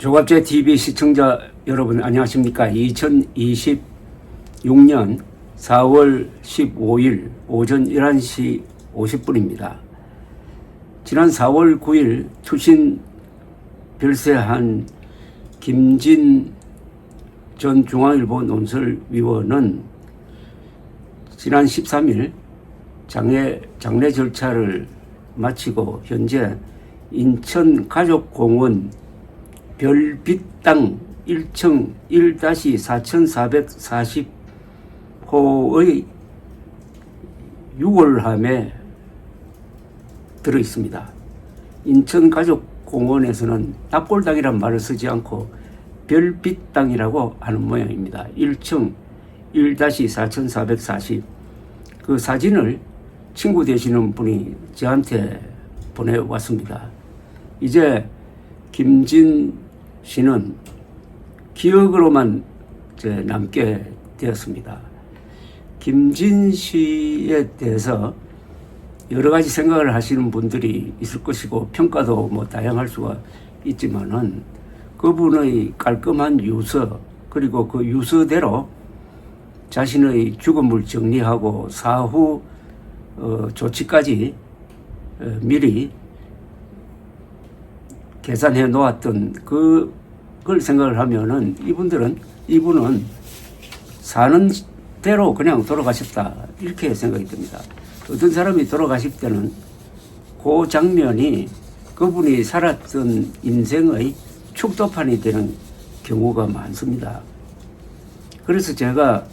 조갑제 TV 시청자 여러분 안녕하십니까? 2026년 4월 15일 오전 11시 50분입니다. 지난 4월 9일 투신 별세한 김진 전 중앙일보 논설위원은 지난 13일 장례 절차를 마치고 현재 인천 가족공원 별빛땅 1층 1-4440호의 유골함에 들어 있습니다. 인천 가족공원에서는 납골당이란 말을 쓰지 않고 별빛땅이라고 하는 모양입니다. 1층 1-4440. 그 사진을 친구 되시는 분이 저한테 보내왔습니다. 이제 김진 씨는 기억으로만 남게 되었습니다. 김진 씨에 대해서 여러 가지 생각을 하시는 분들이 있을 것이고 평가도 다양할 수가 있지만은 그분의 깔끔한 유서 그리고 그 유서대로 자신의 죽음을 정리하고 사후 조치까지 미리 계산해 놓았던 그걸 생각을 하면은 이분은 사는 대로 그냥 돌아가셨다 이렇게 생각이 듭니다. 어떤 사람이 돌아가실 때는 그 장면이 그분이 살았던 인생의 축도판이 되는 경우가 많습니다. 그래서 제가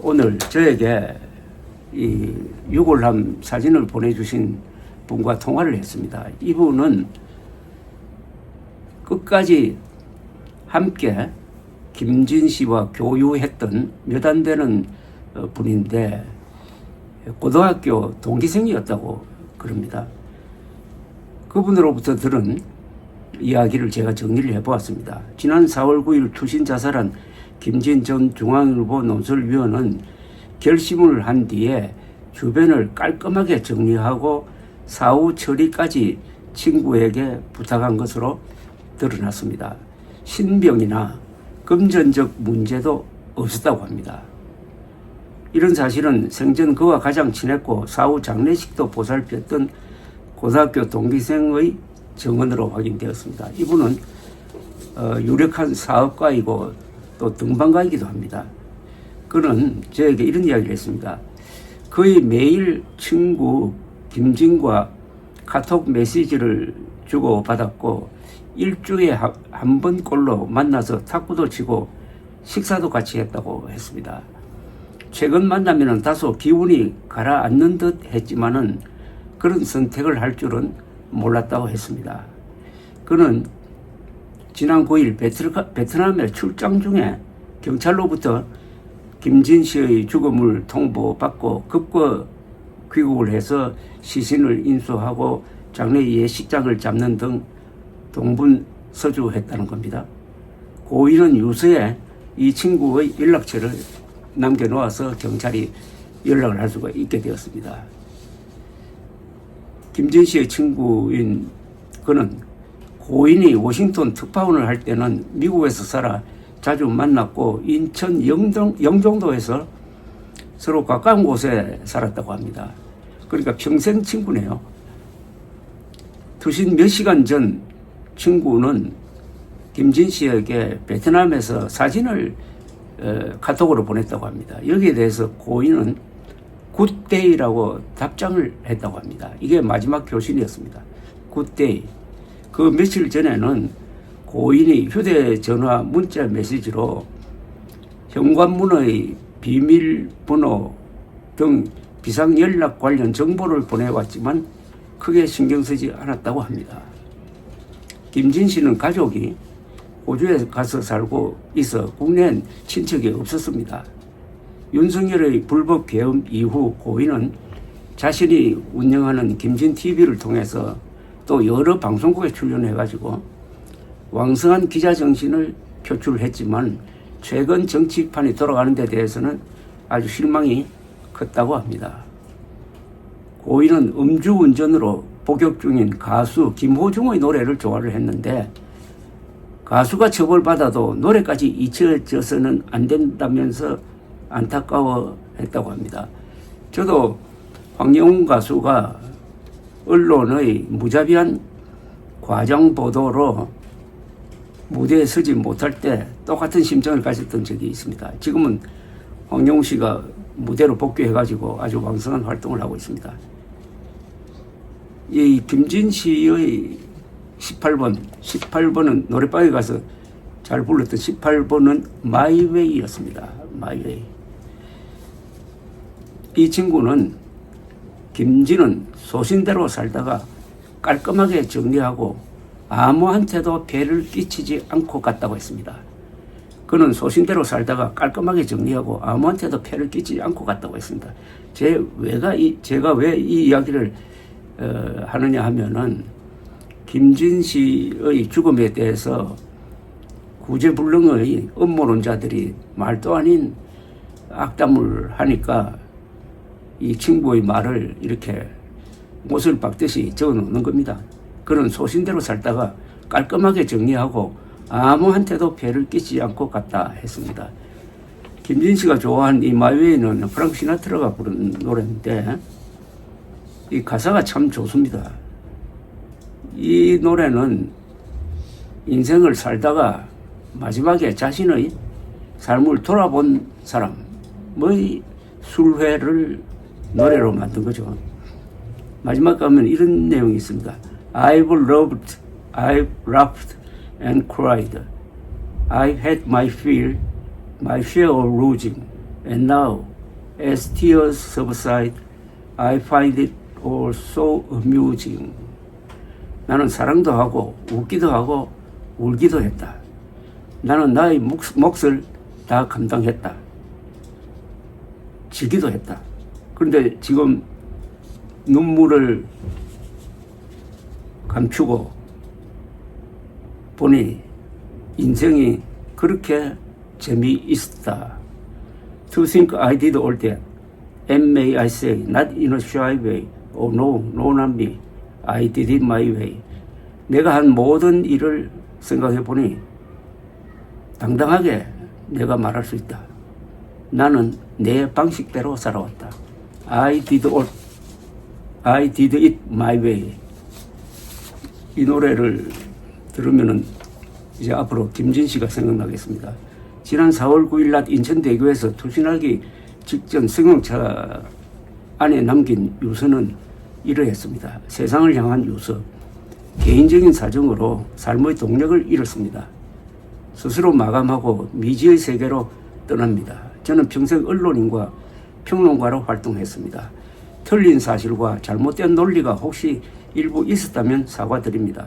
오늘 저에게 이 유골함 사진을 보내주신 분과 통화를 했습니다. 이분은 끝까지 함께 김진 씨와 교유했던 몇 안 되는 분인데 고등학교 동기생이었다고 그럽니다. 그분으로부터 들은 이야기를 제가 정리를 해보았습니다. 지난 4월 9일 투신 자살한 김진 전 중앙일보 논설위원은 결심을 한 뒤에 주변을 깔끔하게 정리하고 사후 처리까지 친구에게 부탁한 것으로 드러났습니다. 신병이나 금전적 문제도 없었다고 합니다. 이런 사실은 생전 그와 가장 친했고 사후 장례식도 보살폈던 고등학교 동기생의 증언으로 확인되었습니다. 이분은 유력한 사업가이고 또 등반가이기도 합니다. 그는 저에게 이런 이야기를 했습니다. 거의 매일 친구 김진과 카톡 메시지를 주고받았고 일주일에 한 번꼴로 만나서 탁구도 치고 식사도 같이 했다고 했습니다. 최근 만나면 다소 기분이 가라앉는 듯 했지만은 그런 선택을 할 줄은 몰랐다고 했습니다. 그는 지난 9일 베트남에 출장 중에 경찰로부터 김진 씨의 죽음을 통보받고 급거 귀국을 해서 시신을 인수하고 장례 예식장을 잡는 등 동분서주했다는 겁니다. 고인은 유서에 이 친구의 연락처를 남겨놓아서 경찰이 연락을 할 수가 있게 되었습니다. 김진 씨의 친구인 그는 고인이 워싱턴 특파원을 할 때는 미국에서 살아 자주 만났고 인천 영종도에서 서로 가까운 곳에 살았다고 합니다. 그러니까 평생 친구네요. 투신 몇 시간 전 친구는 김진 씨에게 베트남에서 사진을 카톡으로 보냈다고 합니다. 여기에 대해서 고인은 굿데이라고 답장을 했다고 합니다. 이게 마지막 교신이었습니다. 굿데이. 그 며칠 전에는 고인이 휴대전화 문자 메시지로 현관문의 비밀번호 등 비상연락 관련 정보를 보내왔지만 크게 신경 쓰지 않았다고 합니다. 김진 씨는 가족이 호주에 가서 살고 있어 국내엔 친척이 없었습니다. 윤석열의 불법 계엄 이후 고인은 자신이 운영하는 김진TV를 통해서 또 여러 방송국에 출연해가지고 왕성한 기자 정신을 표출했지만 최근 정치판이 돌아가는 데 대해서는 아주 실망이 컸다고 합니다. 고인은 음주운전으로 복역 중인 가수 김호중의 노래를 좋아를 했는데 가수가 처벌받아도 노래까지 잊혀져서는 안 된다면서 안타까워했다고 합니다. 저도 황영훈 가수가 언론의 무자비한 과장 보도로 무대에 서지 못할 때 똑같은 심정을 가졌던 적이 있습니다. 지금은 황영훈 씨가 무대로 복귀해가지고 아주 왕성한 활동을 하고 있습니다. 이 김진 씨의 18번은 노래방에 가서 잘 불렀던 18번은 마이웨이였습니다. 마이웨이. 이 친구는 김진은 소신대로 살다가 깔끔하게 정리하고 아무한테도 배를 끼치지 않고 갔다고 했습니다. 그는 소신대로 살다가 깔끔하게 정리하고 아무한테도 폐를 끼치지 않고 갔다고 했습니다. 제가 왜 이 이야기를 하느냐 하면은 김진 씨의 죽음에 대해서 구제불능의 음모론자들이 말도 아닌 악담을 하니까 이 친구의 말을 이렇게 못을 박듯이 적어놓는 겁니다. 그는 소신대로 살다가 깔끔하게 정리하고 아무한테도 폐를 끼치지 않고 갔다 했습니다. 김진 씨가 좋아하는 이 마이웨이는 프랑크 시나트라가 부른 노래인데 이 가사가 참 좋습니다. 이 노래는 인생을 살다가 마지막에 자신의 삶을 돌아본 사람의 술회를 노래로 만든 거죠. 마지막 가면 이런 내용이 있습니다. I've loved, I've laughed and cried. I've had my share of losing. And now, as tears subside, I find it all so amusing. 나는 사랑도 하고 웃기도 하고 울기도 했다. 나는 나의 몫을 다 감당했다. 지기도 했다. 그런데 지금 눈물을 감추고 보니 인생이 그렇게 재미있었다. To think I did all that. And may I say, not in a shy way. Oh no, no not me. I did it my way. 내가 한 모든 일을 생각해 보니 당당하게 내가 말할 수 있다. 나는 내 방식대로 살아왔다. I did it my way. 이 노래를 들으면은 이제 앞으로 김진 씨가 생각나겠습니다. 지난 4월 9일 낮 인천대교에서 투신하기 직전 승용차 안에 남긴 유서는 이러했습니다. 세상을 향한 유서. 개인적인 사정으로 삶의 동력을 잃었습니다. 스스로 마감하고 미지의 세계로 떠납니다. 저는 평생 언론인과 평론가로 활동했습니다. 틀린 사실과 잘못된 논리가 혹시 일부 있었다면 사과드립니다.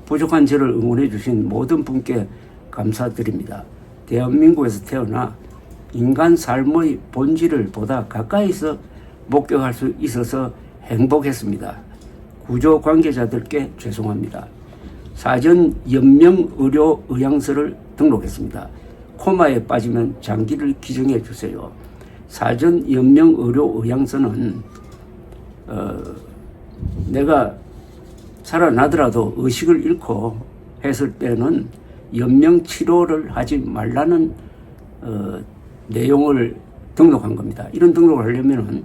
부족한 저를 응원해 주신 모든 분께 감사드립니다. 대한민국에서 태어나 인간 삶의 본질을 보다 가까이서 목격할 수 있어서 행복했습니다. 구조 관계자들께 죄송합니다. 사전 연명 의료 의향서를 등록했습니다. 코마에 빠지면 장기를 기증해 주세요. 사전 연명 의료 의향서는 내가 살아나더라도 의식을 잃고 했을 때는 연명 치료를 하지 말라는 내용을 등록한 겁니다. 이런 등록을 하려면은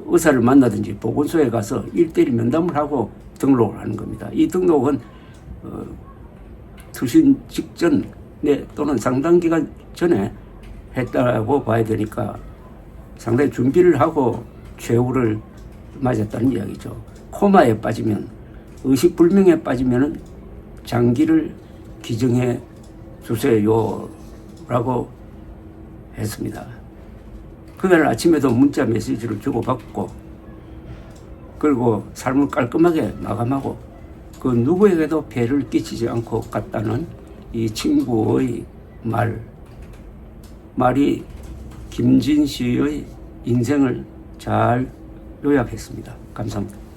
의사를 만나든지 보건소에 가서 1:1 면담을 하고 등록을 하는 겁니다. 이 등록은 투신 직전에 또는 상당 기간 전에 했다고 봐야 되니까 상당히 준비를 하고 최후를 맞았다는 이야기죠. 코마에 빠지면, 의식불명에 빠지면 장기를 기증해 주세요 라고 했습니다. 그날 아침에도 문자 메시지를 주고받고 그리고 삶을 깔끔하게 마감하고 그 누구에게도 폐를 끼치지 않고 갔다는 이 친구의 말이 김진 씨의 인생을 잘 요약했습니다. 감사합니다.